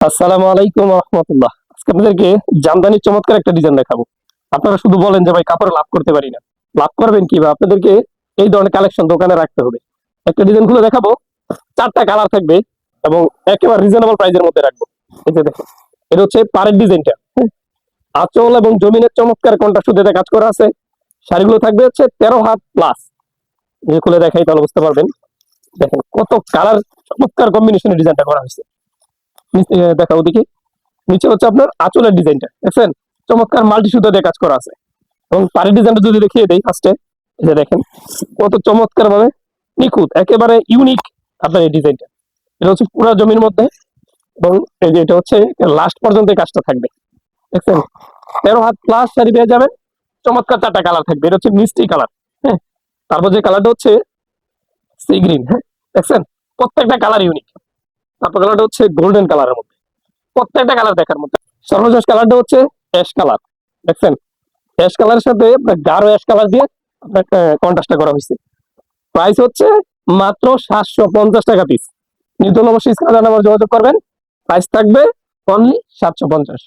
আসসালামু আলাইকুম রহমতুল্লাহ। আজকে আপনাদেরকে জামদানির চমৎকার একটা ডিজাইন দেখাবো। আপনারা শুধু বলেন যে ভাই কাপড়ে লাভ করতে পারি না, লাভ করবেন কি? বা আপনাদেরকে এই ধরনের কালেকশন দোকানে রাখতে হবে। একটা ডিজাইন খুলে দেখাবো, চারটা কালার থাকবে এবং একেবারে রিজনেবল প্রাইসের মধ্যে রাখবো। এই যে দেখেন, এটা হচ্ছে পাড়ের ডিজাইনটা। আঁচল এবং জমিনের চমৎকার কন্ট্রাস্ট সুতাতে কাজ করা আছে। শাড়িগুলো থাকবে হচ্ছে 13 হাত প্লাস। যে খুলে দেখাই তাহলে বুঝতে পারবেন। দেখেন কত কালার, চমৎকার কম্বিনেশনের ডিজাইনটা করা হয়েছে। দেখা ওদিকে নিচে হচ্ছে আপনার আঁচলের ডিজাইনটা দেখছেন, চমৎকার মাল্টি সুতো দিয়ে কাজ করা আছে। এবং পাড়ের ডিজাইনটা যদি দেখিয়ে দেই ফার্স্টে, এই যে দেখেন কত চমৎকার ভাবে নিখুঁত, একেবারে ইউনিক আপনার এই ডিজাইনটা। এটা হচ্ছে পুরো জমির মধ্যে এবং এই যে এটা হচ্ছে লাস্ট পর্যন্ত এই কাজটা থাকবে দেখছেন। 13 হাত প্লাস শাড়ি পেয়ে যাবেন। চমৎকার চারটা কালার থাকবে, এটা হচ্ছে মিষ্টি কালার। হ্যাঁ, তারপর যে কালারটা হচ্ছে সি গ্রিন। হ্যাঁ, দেখছেন প্রত্যেকটা কালার ইউনিক। তারপর কালারটা হচ্ছে গোল্ডেন কালারের মধ্যে, প্রত্যেকটা কালার দেখার মধ্যে। সর্বশেষ কালারটা হচ্ছে অ্যাশ কালার। দেখছেন, অ্যাশ কালারের সাথে আপনার গাঢ় অ্যাশ কালার দিয়ে আপনার কন্ট্রাস্টটা করা হয়েছে। প্রাইস হচ্ছে মাত্র 750 টাকা পিস। নির্দল অবশ্যই স্ক্রিনে আমার যোগাযোগ করবেন। প্রাইস থাকবে অনলি 750।